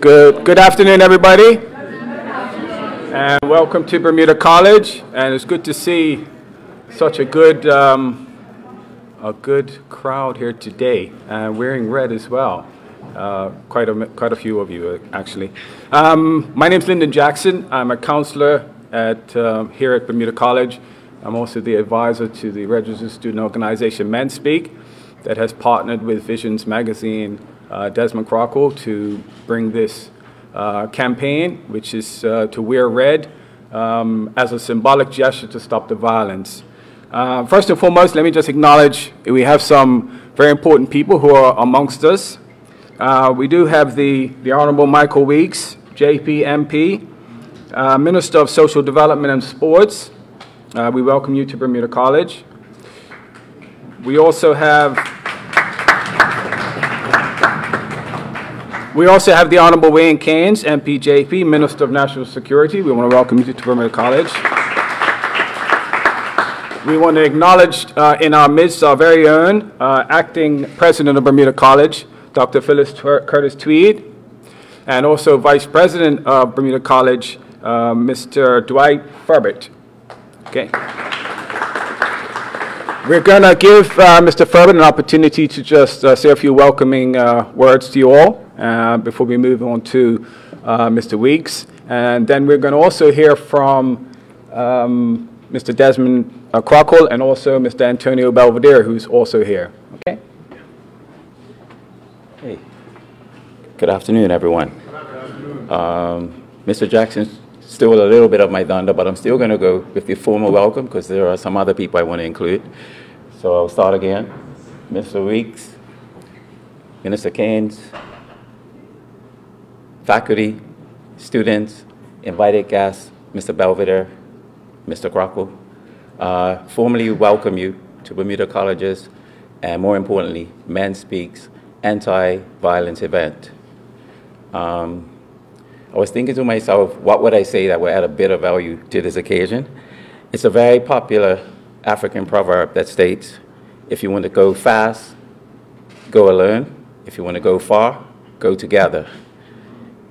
Good afternoon, everybody, and welcome to Bermuda College. And it's good to see such a good crowd here today, wearing red as well. Quite a few of you, actually. My name's Lyndon Jackson. I'm a counselor here at Bermuda College. I'm also the advisor to the registered student organization Men Speak, that has partnered with Visions Magazine, Desmond Crockwell, to bring this campaign, which is to wear red as a symbolic gesture to stop the violence. First and foremost, let me just acknowledge we have some very important people who are amongst us. We do have the Honorable Michael Weeks, JP MP, Minister of Social Development and Sports. We welcome you to Bermuda College. We also have the Honorable Wayne Keynes, MP JP, Minister of National Security. We want to welcome you to Bermuda College. We want to acknowledge in our midst our very own Acting President of Bermuda College, Dr. Phyllis Curtis Tweed, and also Vice President of Bermuda College, Mr. Dwight Furbert. Okay. We're going to give Mr. Furbert an opportunity to just say a few welcoming words to you all before we move on to Mr. Weeks. And then we're going to also hear from Mr. Desmond Crockwell and also Mr. Antonio Belvedere, who's also here. Okay? Hey. Good afternoon, everyone. Mr. Jackson stole a little bit of my thunder, but I'm still going to go with the formal welcome because there are some other people I want to include. So I'll start again. Mr. Weeks, Minister Keynes, faculty, students, invited guests, Mr. Belvedere, Mr. Crockwell, formally welcome you to Bermuda College's, and more importantly, Men Speaks anti-violence event. I was thinking to myself, what would I say that would add a bit of value to this occasion? It's a very popular African proverb that states, if you want to go fast, go alone. If you want to go far, go together.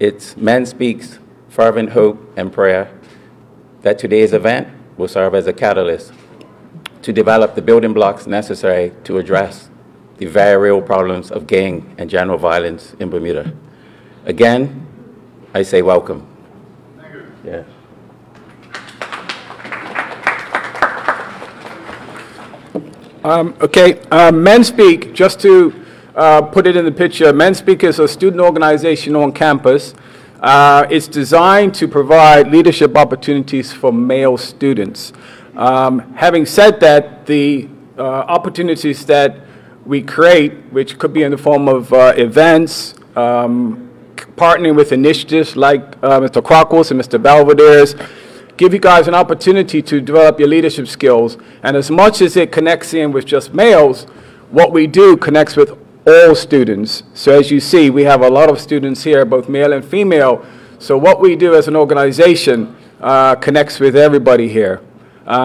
It's Men Speaks fervent hope and prayer that today's event will serve as a catalyst to develop the building blocks necessary to address the very real problems of gang and general violence in Bermuda. Again, I say welcome. Thank you. Yeah. Men Speak, just to put it in the picture, Men Speak is a student organization on campus. It's designed to provide leadership opportunities for male students. Having said that, the opportunities that we create, which could be in the form of events, partnering with initiatives like Mr. Crockwell's and Mr. Belvedere's, give you guys an opportunity to develop your leadership skills. And as much as it connects in with just males, what we do connects with all students. So as you see, we have a lot of students here, both male and female. So what we do as an organization connects with everybody here.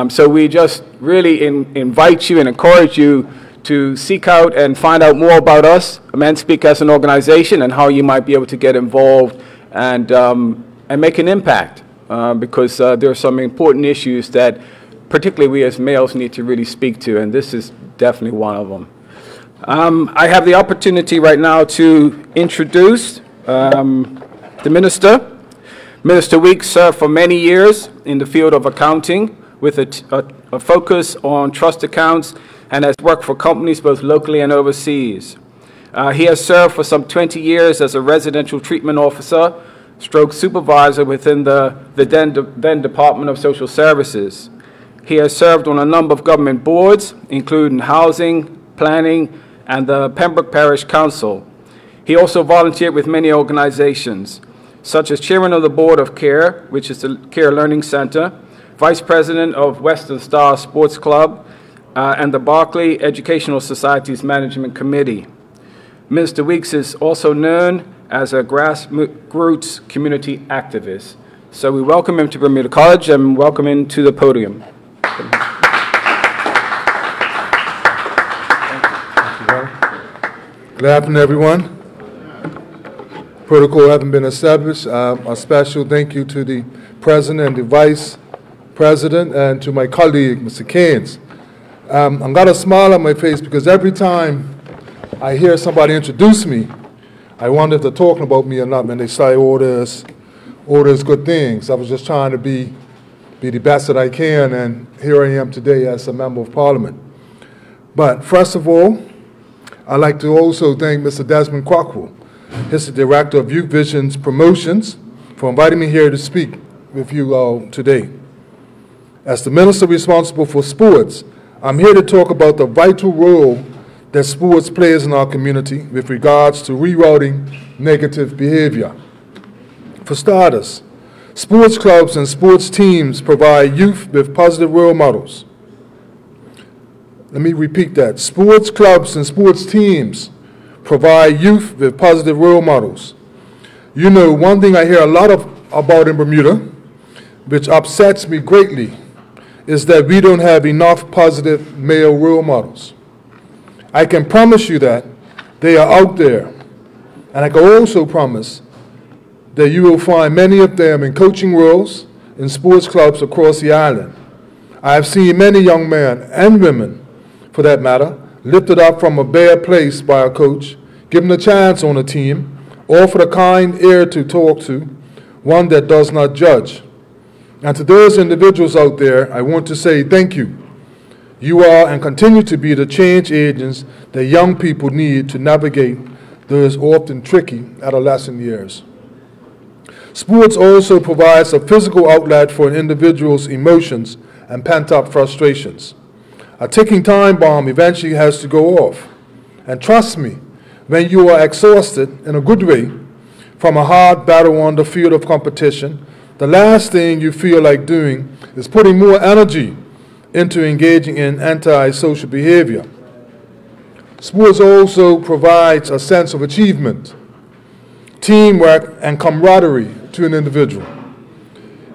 So we just really invite you and encourage you to seek out and find out more about us, Men Speak as an organization, and how you might be able to get involved and make an impact, because there are some important issues that particularly we as males need to really speak to, and this is definitely one of them. I have the opportunity right now to introduce the minister. Minister Weeks served for many years in the field of accounting with a focus on trust accounts, and has worked for companies both locally and overseas. He has served for some 20 years as a residential treatment officer, stroke supervisor within the then Department of Social Services. He has served on a number of government boards, including Housing, Planning, and the Pembroke Parish Council. He also volunteered with many organizations, such as chairman of the board of CARE, which is the CARE Learning Center, vice president of Western Star Sports Club, and the Berkeley Educational Society's Management Committee. Mr. Weeks is also known as a grassroots community activist. So we welcome him to Bermuda College and welcome him to the podium. Good afternoon, everyone. Protocol having been established, a special thank you to the President and the Vice President and to my colleague, Mr. Keynes. I've got a smile on my face because every time I hear somebody introduce me, I wonder if they're talking about me or not when they say all those good things. I was just trying to be the best that I can, and here I am today as a Member of Parliament. But first of all, I'd like to also thank Mr. Desmond Crockwell. He's the Director of Youth Vision's Promotions, for inviting me here to speak with you all today. As the Minister responsible for sports, I'm here to talk about the vital role that sports plays in our community with regards to rerouting negative behavior. For starters, sports clubs and sports teams provide youth with positive role models. Let me repeat that. Sports clubs and sports teams provide youth with positive role models. You know, one thing I hear a lot about in Bermuda, which upsets me greatly, is that we don't have enough positive male role models. I can promise you that they are out there, and I can also promise that you will find many of them in coaching roles in sports clubs across the island. I have seen many young men and women, for that matter, lifted up from a bare place by a coach, given a chance on a team, offered a kind ear to talk to, one that does not judge. And to those individuals out there, I want to say thank you. You are and continue to be the change agents that young people need to navigate those often tricky adolescent years. Sports also provides a physical outlet for an individual's emotions and pent-up frustrations. A ticking time bomb eventually has to go off. And trust me, when you are exhausted in a good way from a hard battle on the field of competition, the last thing you feel like doing is putting more energy into engaging in anti-social behavior. Sports also provides a sense of achievement, teamwork, and camaraderie to an individual.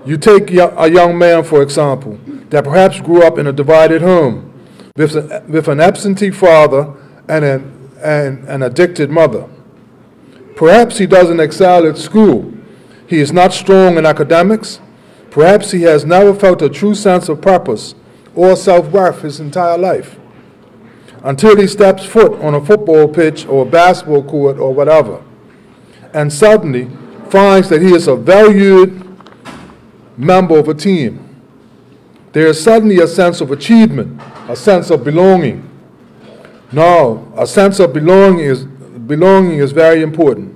You take a young man, for example, that perhaps grew up in a divided home with an absentee father and an addicted mother. Perhaps he doesn't excel at school. He is not strong in academics. Perhaps he has never felt a true sense of purpose or self-worth his entire life until he steps foot on a football pitch or a basketball court or whatever, and suddenly finds that he is a valued member of a team. There is suddenly a sense of achievement, a sense of belonging. Now, a sense of belonging is very important.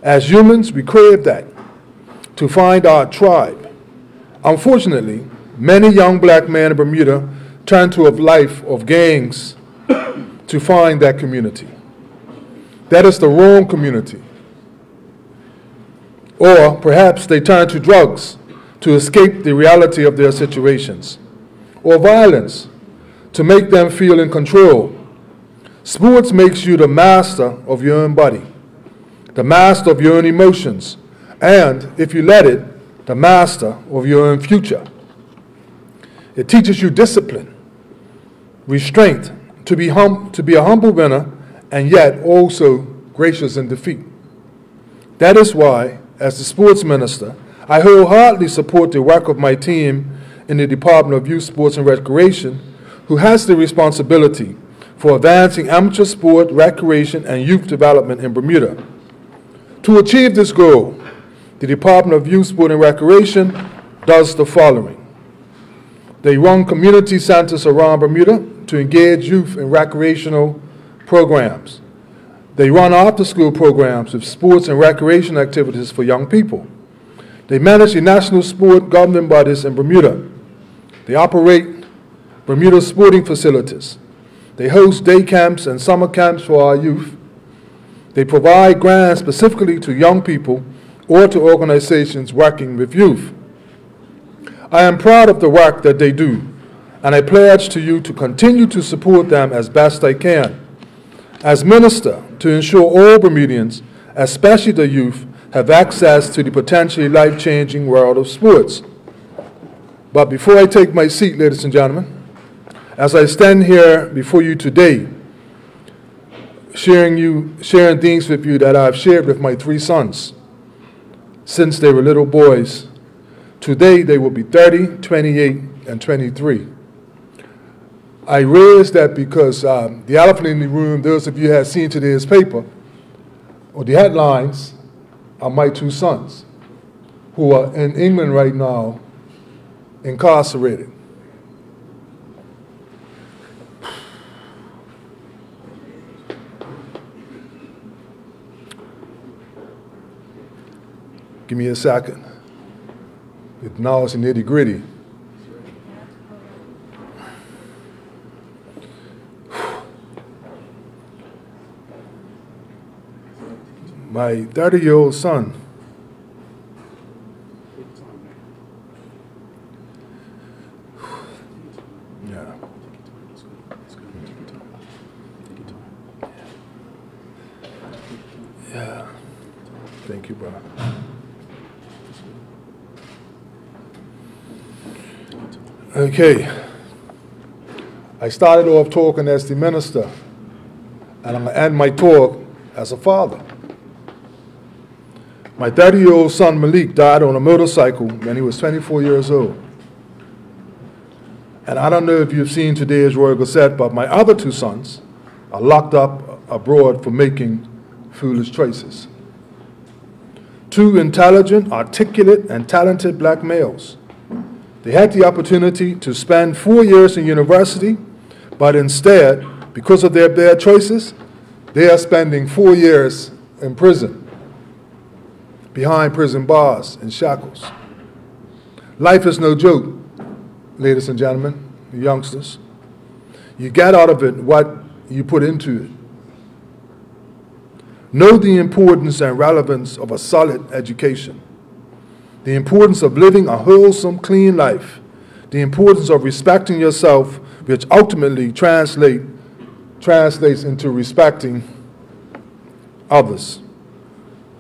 As humans, we crave that, to find our tribe. Unfortunately, many young black men in Bermuda turn to a life of gangs to find that community. That is the wrong community. Or perhaps they turn to drugs to escape the reality of their situations, or violence to make them feel in control. Sports makes you the master of your own body, the master of your own emotions, and, if you let it, the master of your own future. It teaches you discipline, restraint, to be a humble winner, and yet also gracious in defeat. That is why, as the sports minister, I wholeheartedly support the work of my team in the Department of Youth, Sports and Recreation, who has the responsibility for advancing amateur sport, recreation, and youth development in Bermuda. To achieve this goal, the Department of Youth, Sport and Recreation does the following. They run community centers around Bermuda to engage youth in recreational programs. They run after-school programs with sports and recreation activities for young people. They manage the national sport governing bodies in Bermuda. They operate Bermuda sporting facilities. They host day camps and summer camps for our youth. They provide grants specifically to young people or to organizations working with youth. I am proud of the work that they do, and I pledge to you to continue to support them as best I can. As minister, to ensure all Bermudians, especially the youth, have access to the potentially life-changing world of sports. But before I take my seat, ladies and gentlemen, as I stand here before you today, sharing things with you that I've shared with my 3 sons since they were little boys. Today, they will be 30, 28, and 23. I raised that because the elephant in the room, those of you who have seen today's paper, or the headlines, are my 2 sons, who are in England right now, incarcerated. Give me a second. Now it's nitty-gritty. My 30-year-old son Thank you, bro. Okay. I started off talking as the minister, and I'm going to end my talk as a father. My 30-year-old son, Malik, died on a motorcycle when he was 24 years old. And I don't know if you've seen today's Royal Gazette, but my other 2 sons are locked up abroad for making foolish choices. 2 intelligent, articulate, and talented black males. They had the opportunity to spend 4 years in university, but instead, because of their bad choices, they are spending 4 years in prison, behind prison bars and shackles. Life is no joke, ladies and gentlemen, youngsters. You get out of it what you put into it. Know the importance and relevance of a solid education, the importance of living a wholesome, clean life, the importance of respecting yourself, which ultimately translates into respecting others.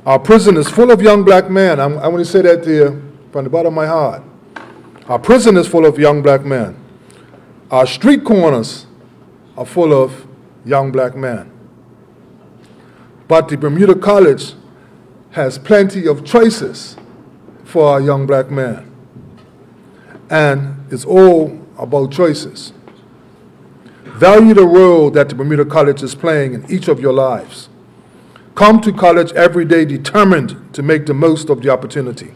Our prison is full of young black men. I want to say that there from the bottom of my heart. Our prison is full of young black men. Our street corners are full of young black men. But the Bermuda College has plenty of choices for our young black men. And it's all about choices. Value the role that the Bermuda College is playing in each of your lives. Come to college every day determined to make the most of the opportunity.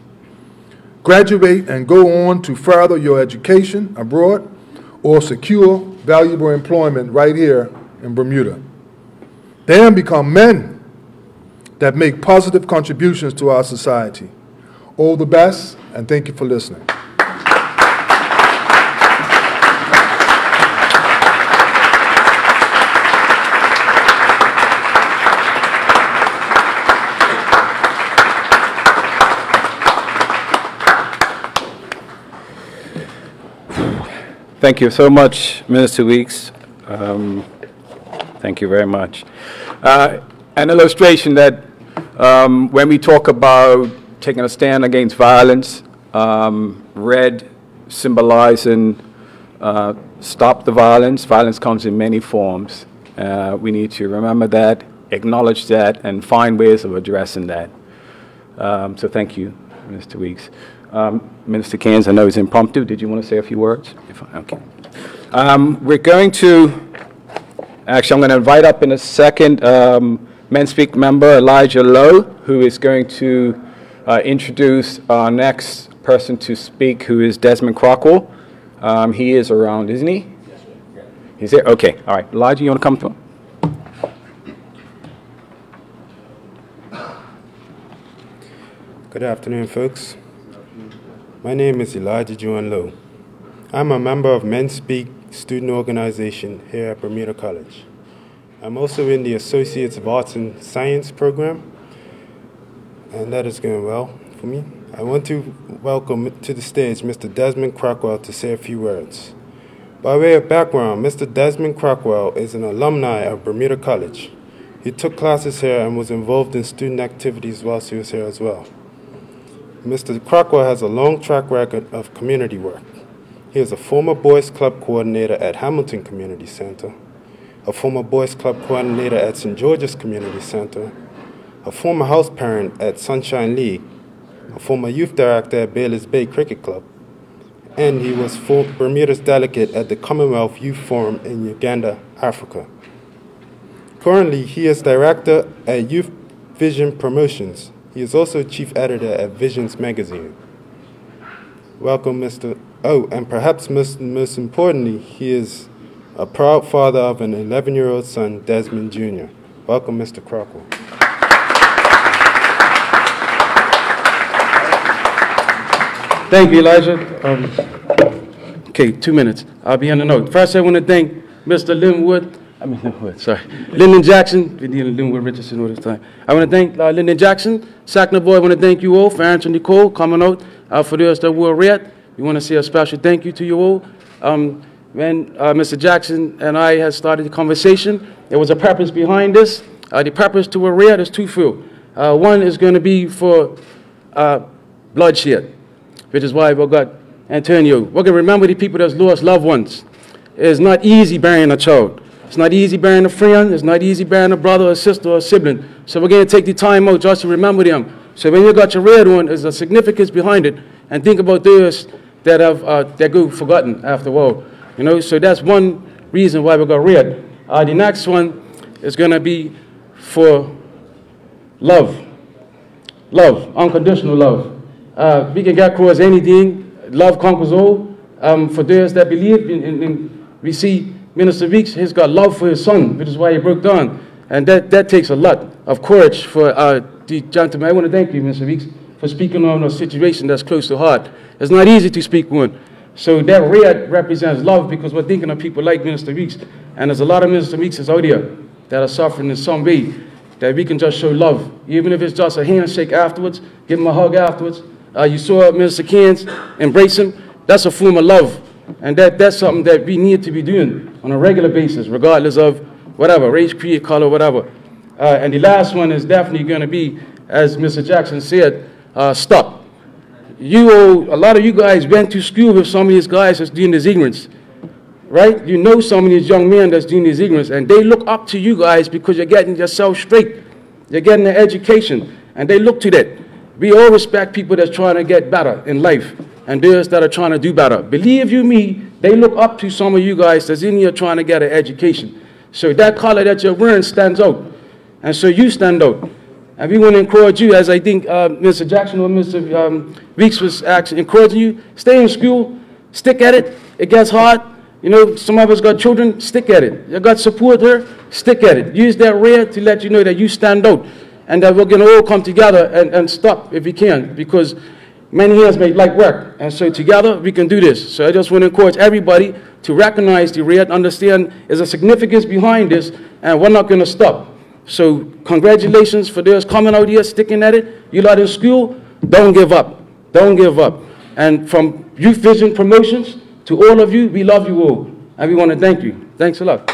Graduate and go on to further your education abroad or secure valuable employment right here in Bermuda. Then become men that make positive contributions to our society. All the best, and thank you for listening. Thank you so much, Minister Weeks. Thank you very much. An illustration that when we talk about taking a stand against violence, red symbolizing stop the violence. Violence comes in many forms. We need to remember that, acknowledge that, and find ways of addressing that. So thank you, Mr. Weeks. Minister Cairns, I know it's impromptu. Did you want to say a few words? Okay. We're going to, actually, I'm going to invite up in a second Men Speak member Elijah Lowe, who is going to introduce our next person to speak, who is Desmond Crockwell. He is around, isn't he? Yes, sir. He's there? Okay. All right. Elijah, you want to come to him? Good afternoon, folks. My name is Elijah Juan Lowe. I'm a member of Men Speak student organization here at Bermuda College. I'm also in the Associates of Arts and Science program, and that is going well for me. I want to welcome to the stage Mr. Desmond Crockwell to say a few words. By way of background, Mr. Desmond Crockwell is an alumni of Bermuda College. He took classes here and was involved in student activities whilst he was here as well. Mr. Crockwell has a long track record of community work. He is a former Boys Club coordinator at Hamilton Community Center, a former Boys Club coordinator at St. George's Community Center, a former house parent at Sunshine League, a former youth director at Baylor's Bay Cricket Club, and he was Bermuda's delegate at the Commonwealth Youth Forum in Uganda, Africa. Currently, he is director at Youth Vision Promotions. He is also chief editor at Visions magazine. Welcome, Mr. Oh, and perhaps most importantly, he is a proud father of an 11-year-old son, Desmond Jr. Welcome, Mr. Crockwell. Thank you, Elijah. Okay, 2 minutes. I'll be on the note. First, I want to thank Mr. Lyndon Jackson. We're dealing with Linwood Richardson all this time. I want to thank Lyndon Jackson, Sackner Boy. I want to thank you all for answering the call, coming out. For those that were read, we want to say a special thank you to you all. When Mr. Jackson and I had started the conversation, there was a purpose behind this. The purpose to a read is twofold. One is going to be for bloodshed, which is why we got Antonio. We're going to remember the people that's lost loved ones. It's not easy burying a child. It's not easy burying a friend. It's not easy burying a brother or sister or sibling. So we're going to take the time out just to remember them. So when you got your red one, there's a significance behind it. And think about those that have that go forgotten after a while. You know, so that's one reason why we got red. The next one is going to be for love. Love, unconditional love. We can get across anything. Love conquers all. For those that believe, we see Minister Weeks, he's got love for his son, which is why he broke down. And that takes a lot of courage for the gentleman. I want to thank you, Mr. Weeks, for speaking on a situation that's close to heart. It's not easy to speak one. So that red represents love because we're thinking of people like Minister Weeks. And there's a lot of Minister Weeks out there that are suffering in some way that we can just show love. Even if it's just a handshake afterwards, give him a hug afterwards. You saw Minister Keynes embrace him. That's a form of love. And that's something that we need to be doing on a regular basis, regardless of whatever, race, creed, color, whatever. And the last one is definitely going to be, as Mr. Jackson said, stop. A lot of you guys went to school with some of these guys that's doing this ignorance, right? You know some of these young men that's doing this ignorance, and they look up to you guys because you're getting yourself straight. You're getting an education, and they look to that. We all respect people that's trying to get better in life, and those that are trying to do better. Believe you me, they look up to some of you guys that's in here trying to get an education. So that color that you're wearing stands out, and so you stand out. And we want to encourage you, as I think Mr. Jackson or Mr. Weeks was actually encouraging you, stay in school, stick at it. It gets hard. You know, some of us got children, stick at it. You got support here, stick at it. Use that red to let you know that you stand out and that we're going to all come together and stop if we can, because many hands make light work. And so together we can do this. So I just want to encourage everybody to recognize the red, understand there's a significance behind this, and we're not going to stop. So congratulations for those coming out here, sticking at it. You lot in school, don't give up. Don't give up. And from Youth Vision Promotions to all of you, we love you all. And we want to thank you. Thanks a lot.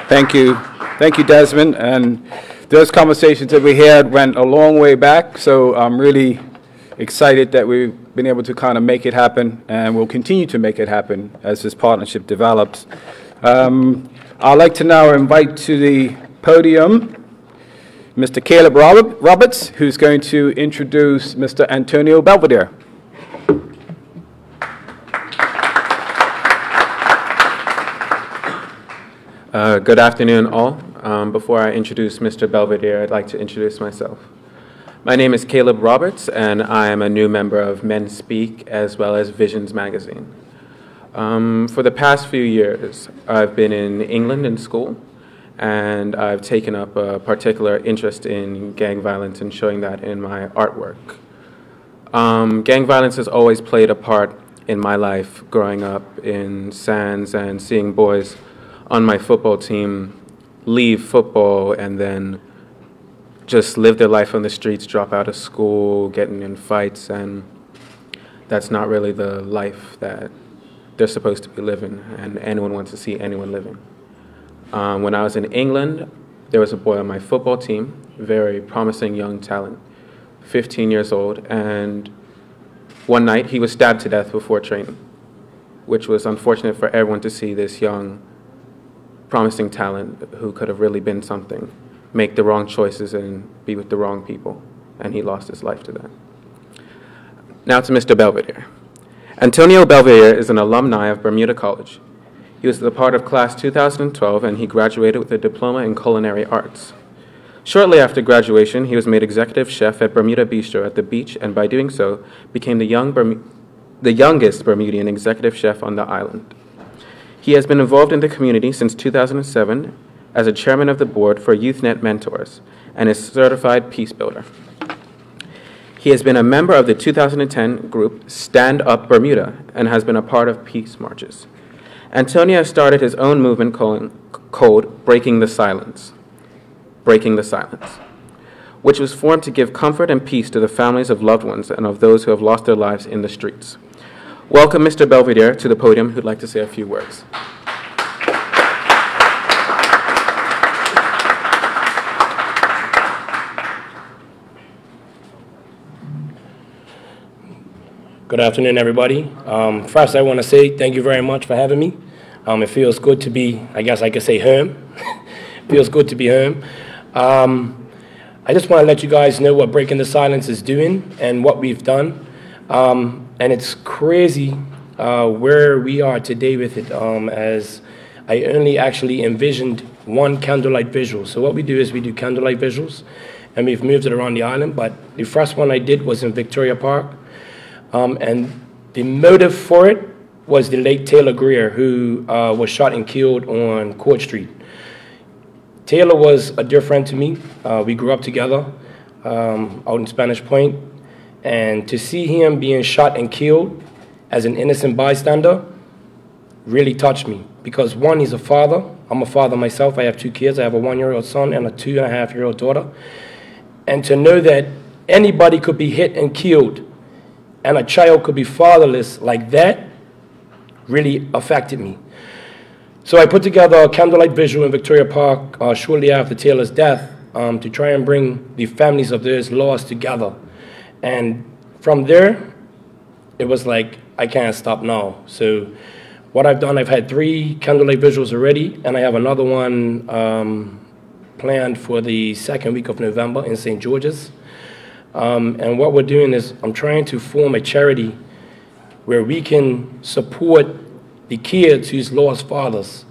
Thank you. Thank you, Desmond. And those conversations that we had went a long way back, so I'm really excited that we've been able to kind of make it happen, and we'll continue to make it happen as this partnership develops. I'd like to now invite to the podium Mr. Caleb Roberts, who's going to introduce Mr. Antonio Belvedere. Good afternoon, all. Before I introduce Mr. Belvedere, I'd like to introduce myself. My name is Caleb Roberts, and I am a new member of Men Speak as well as Visions magazine. For the past few years, I've been in England in school, and I've taken up a particular interest in gang violence and showing that in my artwork. Gang violence has always played a part in my life growing up in Sands and seeing boys on my football team leave football and then just live their life on the streets, drop out of school, getting in fights, and that's not really the life that they're supposed to be living, and anyone wants to see anyone living. When I was in England, there was a boy on my football team, very promising young talent, 15 years old, and One night, he was stabbed to death before training, which was unfortunate for everyone to see this young, promising talent who could have really been something, make the wrong choices and be with the wrong people, and he lost his life to that. Now to Mr. Belvedere. Antonio Belvedere is an alumni of Bermuda College. He was a part of class 2012, and he graduated with a diploma in culinary arts. Shortly after graduation, he was made executive chef at Bermuda Bistro at the beach, and by doing so, became the youngest Bermudian executive chef on the island. He has been involved in the community since 2007 as a chairman of the board for YouthNet Mentors and is a certified peace builder. He has been a member of the 2010 group Stand Up Bermuda and has been a part of peace marches. Antonio started his own movement called Breaking the Silence, which was formed to give comfort and peace to the families of loved ones and of those who have lost their lives in the streets. Welcome Mr. Belvedere to the podium, who'd like to say a few words. Good afternoon, everybody. First, I want to say thank you very much for having me. It feels good to be, I guess I could say home. Feels good to be home. I just want to let you guys know what Breaking the Silence is doing and what we've done. And it's crazy where we are today with it, as I only actually envisioned one candlelight visual. So what we do is we do candlelight visuals, and we've moved it around the island. But the first one I did was in Victoria Park. And the motive for it was the late Taylor Greer, who was shot and killed on Court Street. Taylor was a dear friend to me. We grew up together out in Spanish Point. And to see him being shot and killed as an innocent bystander really touched me. Because one, he's a father. I'm a father myself. I have 2 kids. I have a 1-year-old son and a 2.5-year-old daughter. And to know that anybody could be hit and killed and a child could be fatherless like that really affected me. So I put together a candlelight visual in Victoria Park shortly after Taylor's death to try and bring the families of those lost together. And from there, it was like, I can't stop now. So what I've done, I've had 3 candlelight visuals already, and I have another one planned for the 2nd week of November in St. George's. And what we're doing is I'm trying to form a charity where we can support the kids who's lost fathers.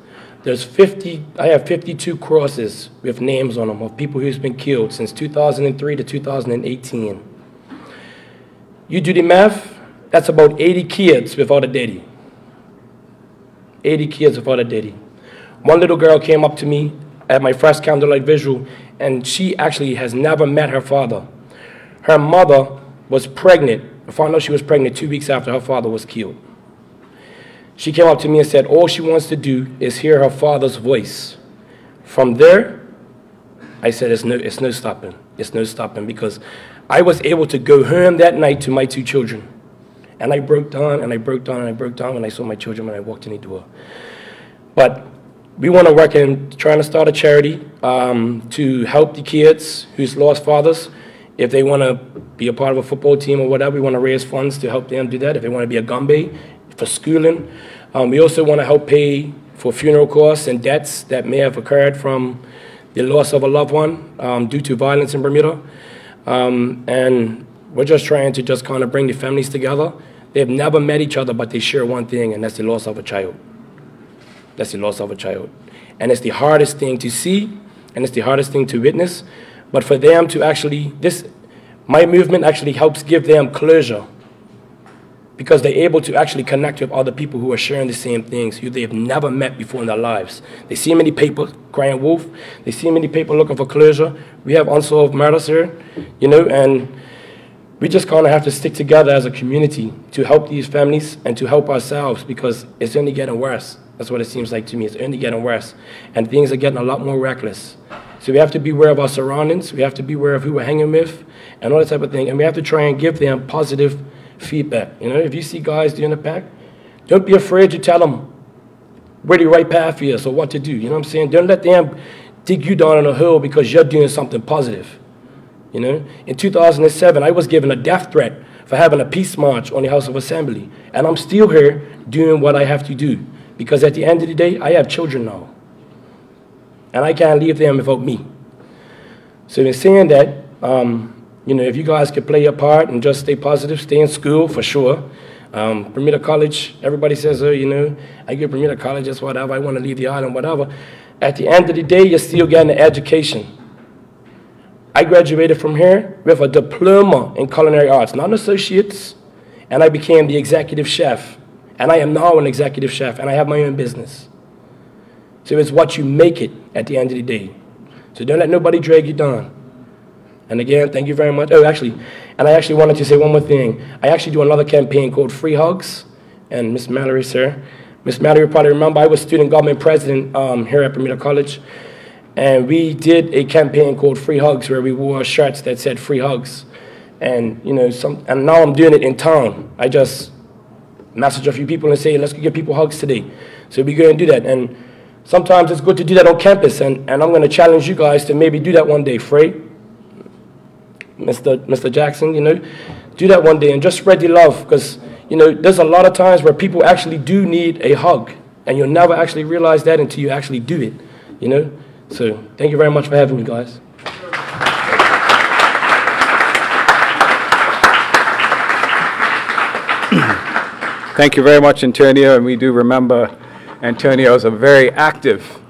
I have 52 crosses with names on them of people who's been killed since 2003 to 2018. You do the math, that's about 80 kids without a daddy. 80 kids without a daddy. One little girl came up to me at my first candlelight visual, and she actually has never met her father. Her mother was pregnant. I found out she was pregnant 2 weeks after her father was killed. She came up to me and said all she wants to do is hear her father's voice. From there, I said, it's no stopping. It's no stopping, because I was able to go home that night to my 2 children. And I broke down, and I broke down, and I broke down when I saw my children when I walked in the door. But we want to work in trying to start a charity to help the kids who's lost fathers. If they want to be a part of a football team or whatever, we want to raise funds to help them do that. If they want to be a gumbe for schooling. We also want to help pay for funeral costs and debts that may have occurred from the loss of a loved one due to violence in Bermuda. And we're just trying to just kind of bring the families together. They've never met each other, but they share one thing, and that's the loss of a child. That's the loss of a child. And it's the hardest thing to see, and it's the hardest thing to witness. But for them to actually, my movement actually helps give them closure, because they're able to actually connect with other people who are sharing the same things, who they've never met before in their lives. They see many people crying wolf. They see many people looking for closure. We have unsolved murders here, and we just kind of have to stick together as a community to help these families and to help ourselves, because it's only getting worse. That's what it seems like to me. It's only getting worse, and things are getting a lot more reckless. So we have to be aware of our surroundings. We have to be aware of who we're hanging with and all that type of thing. And we have to try and give them positive feedback. If you see guys doing a pack, don't be afraid to tell them where the right path is or what to do. You know what I'm saying? Don't let them dig you down in a hole because you're doing something positive. You know, in 2007, I was given a death threat for having a peace march on the House of Assembly, and I'm still here doing what I have to do, because at the end of the day, I have children now, and I can't leave them without me. So in saying that, you know, if you guys could play your part and just stay positive, stay in school for sure. Bermuda College, everybody says, oh, you know, I get Bermuda College, just whatever, I want to leave the island, whatever. At the end of the day, you're still getting an education. I graduated from here with a diploma in culinary arts, not an associate's, and I became the executive chef. And I am now an executive chef, and I have my own business. So it's what you make it at the end of the day. So don't let nobody drag you down. And again, thank you very much. Oh, actually, and I actually wanted to say one more thing. I actually do another campaign called Free Hugs. And Miss Mallory, sir. Miss Mallory probably remember I was student government president here at Bermuda College. And we did a campaign called Free Hugs where we wore shirts that said Free Hugs. And, you know, and now I'm doing it in town. I just message a few people and say, let's go give people hugs today. So we go and do that. And sometimes it's good to do that on campus. And I'm going to challenge you guys to maybe do that one day, Frey. Mr. Jackson, you know, do that one day and just spread the love, because, you know, there's a lot of times where people actually do need a hug, and you'll never actually realize that until you actually do it, you know. So thank you very much for having me, guys. Thank you very much, Antonio, and we do remember Antonio as a very active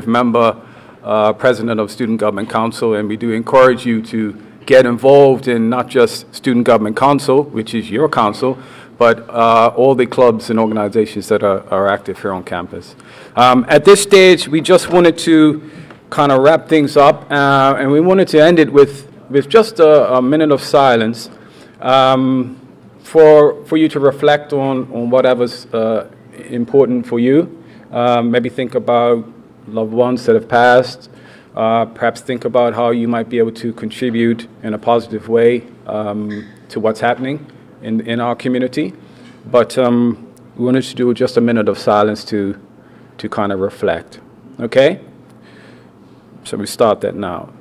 member, president of Student Government Council, and we do encourage you to get involved in not just Student Government Council, which is your council, but all the clubs and organizations that are active here on campus. At this stage, we just wanted to kind of wrap things up, and we wanted to end it with just a minute of silence for you to reflect on whatever's important for you. Maybe think about loved ones that have passed. Perhaps think about how you might be able to contribute in a positive way to what's happening in our community. But we wanted to do just a minute of silence to kind of reflect. Okay? So we start that now.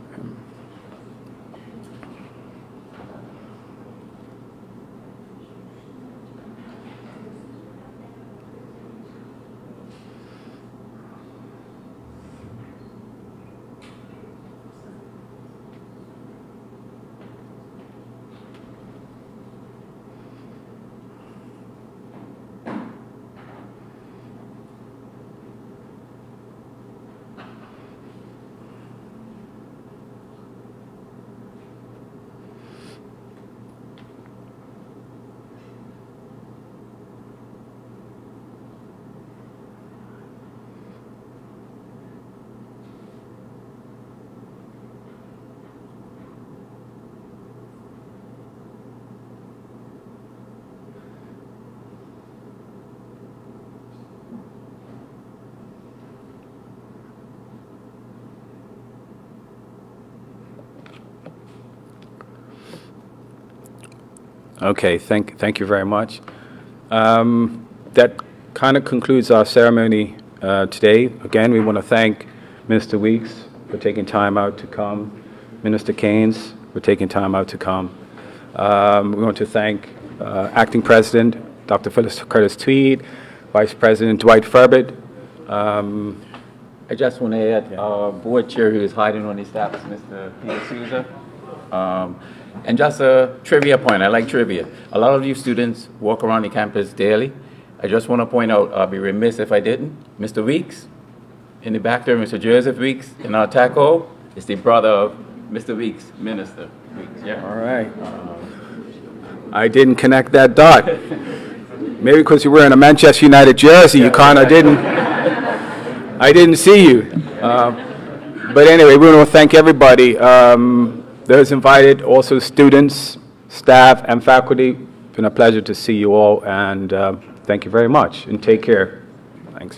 Okay, thank you very much. That kind of concludes our ceremony today. Again, we want to thank Minister Weeks for taking time out to come, Minister Keynes for taking time out to come. We want to thank Acting President Dr. Phyllis Curtis Tweed, Vice President Dwight Furbert. I just want to add, our board chair who is hiding on his steps, Mr. Peter Souza. And just a trivia point, I like trivia. A lot of you students walk around the campus daily. I just want to point out, I'll be remiss if I didn't, Mr. Weeks, in the back there, Mr. Joseph Weeks, in our TACO, is the brother of Mr. Weeks, Minister Weeks, yeah? All right. I didn't connect that dot. Maybe because you're wearing a Manchester United jersey, you kind of didn't, I didn't see you. But anyway, we want to thank everybody. Those invited, also students, staff, and faculty. It's been a pleasure to see you all, and thank you very much, and take care. Thanks.